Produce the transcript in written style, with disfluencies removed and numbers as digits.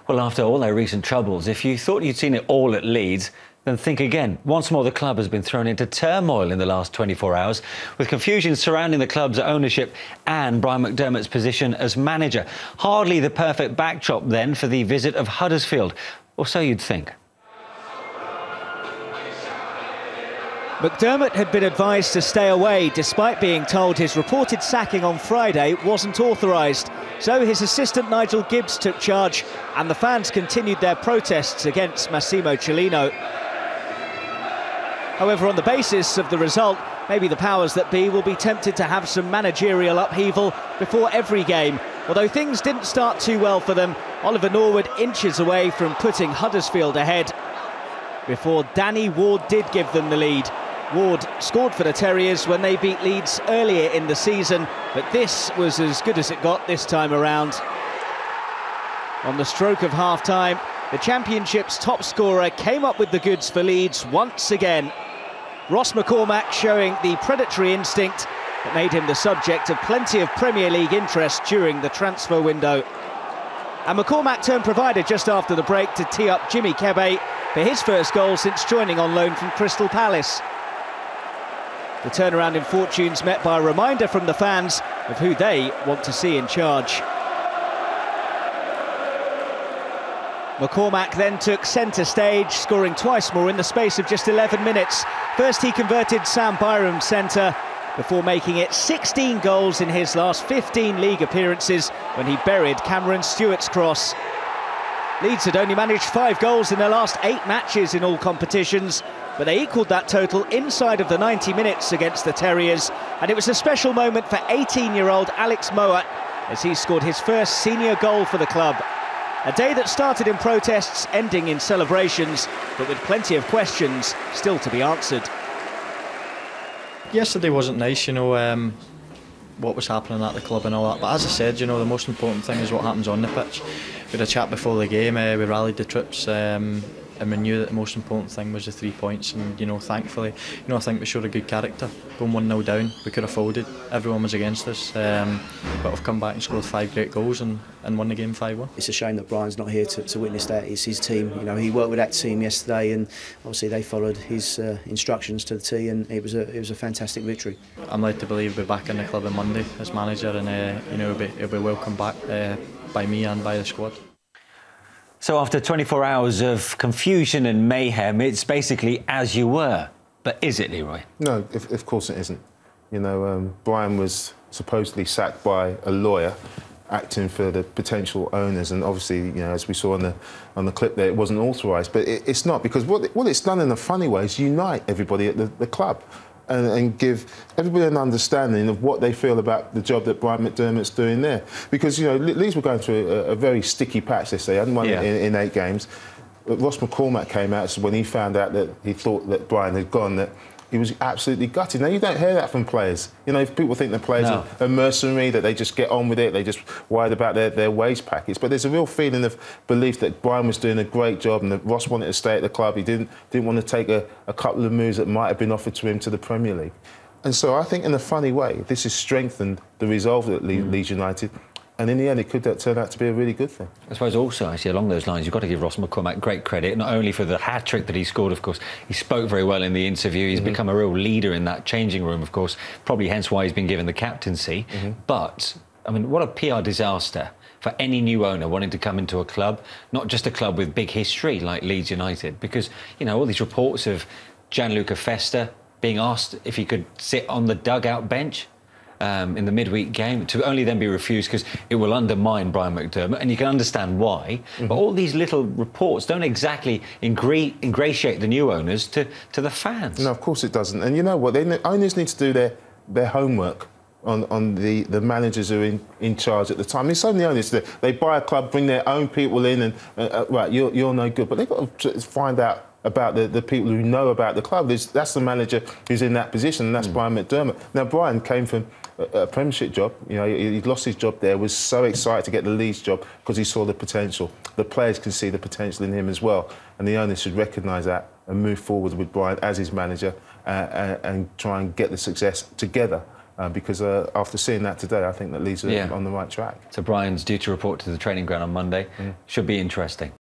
Well, after all their recent troubles, if you thought you'd seen it all at Leeds, then think again. Once more, the club has been thrown into turmoil in the last 24 hours, with confusion surrounding the club's ownership and Brian McDermott's position as manager. Hardly the perfect backdrop, then, for the visit of Huddersfield, or so you'd think. McDermott had been advised to stay away, despite being told his reported sacking on Friday wasn't authorised. So his assistant Nigel Gibbs took charge, and the fans continued their protests against Massimo Cellino. However, on the basis of the result, maybe the powers that be will be tempted to have some managerial upheaval before every game. Although things didn't start too well for them, Oliver Norwood inches away from putting Huddersfield ahead before Danny Ward did give them the lead. Ward scored for the Terriers when they beat Leeds earlier in the season, but this was as good as it got this time around. On the stroke of half-time, the Championship's top scorer came up with the goods for Leeds once again. Ross McCormack showing the predatory instinct that made him the subject of plenty of Premier League interest during the transfer window. And McCormack turned provider just after the break to tee up Jimmy Kebe for his first goal since joining on loan from Crystal Palace. The turnaround in fortunes met by a reminder from the fans of who they want to see in charge. McCormack then took centre stage, scoring twice more in the space of just 11 minutes. First he converted Sam Byram's centre, before making it 16 goals in his last 15 league appearances when he buried Cameron Stewart's cross. Leeds had only managed 5 goals in their last 8 matches in all competitions, but they equalled that total inside of the 90 minutes against the Terriers, and it was a special moment for 18-year-old Alex Mowatt as he scored his first senior goal for the club. A day that started in protests, ending in celebrations, but with plenty of questions still to be answered. Yesterday wasn't nice, what was happening at the club and all that, but as I said, the most important thing is what happens on the pitch. We had a chat before the game, we rallied the troops, and we knew that the most important thing was the 3 points, and thankfully, I think we showed a good character. Going 1-0 down, we could have folded, everyone was against us, but we've come back and scored 5 great goals and won the game 5-1. It's a shame that Brian's not here to witness that. It's his team, he worked with that team yesterday, and obviously they followed his instructions to the T, and it was a fantastic victory. I'm led to believe we'll be back in the club on Monday as manager, and he'll be welcomed back by me and by the squad. So after 24 hours of confusion and mayhem, it's basically as you were. But is it, Leroy? No, of course it isn't. Brian was supposedly sacked by a lawyer acting for the potential owners, and obviously, as we saw on the clip there, it wasn't authorised. But it's not, because what it's done in a funny way is unite everybody at the club. And give everybody an understanding of what they feel about the job that Brian McDermott's doing there. Because, Leeds were going through a very sticky patch this day. They hadn't won in 8 games. But Ross McCormack came out when he found out that he thought that Brian had gone, that he was absolutely gutted. Now, you don't hear that from players. If people think the players are mercenary, that they just get on with it, they just worried about their wage packets. But there's a real feeling of belief that Brian was doing a great job and that Ross wanted to stay at the club. He didn't want to take a couple of moves that might have been offered to him to the Premier League. And so I think, in a funny way, this has strengthened the resolve at Leeds United. And in the end, it could turn out to be a really good thing. I suppose also, actually, along those lines, you've got to give Ross McCormack great credit, not only for the hat-trick that he scored, of course. He spoke very well in the interview. He's become a real leader in that changing room, of course, probably hence why he's been given the captaincy. But, I mean, what a PR disaster for any new owner wanting to come into a club, not just a club with big history like Leeds United, because, all these reports of Gianluca Festa being asked if he could sit on the dugout bench in the midweek game, to only then be refused because it will undermine Brian McDermott, and you can understand why. But all these little reports don't exactly ingratiate the new owners to the fans. No, of course it doesn't. And you know what? The owners need to do their homework on the managers who are in charge at the time. There's so many owners that they buy a club, bring their own people in, and right, you're no good. But they've got to find out about the people who know about the club. That's the manager who's in that position, and that's Brian McDermott. Now, Brian came from a Premiership job. He'd lost his job there, was so excited to get the Leeds job because he saw the potential. The players can see the potential in him as well, and the owners should recognise that and move forward with Brian as his manager and try and get the success together because after seeing that today, I think that Leeds are on the right track. So Brian's due to report to the training ground on Monday. Should be interesting.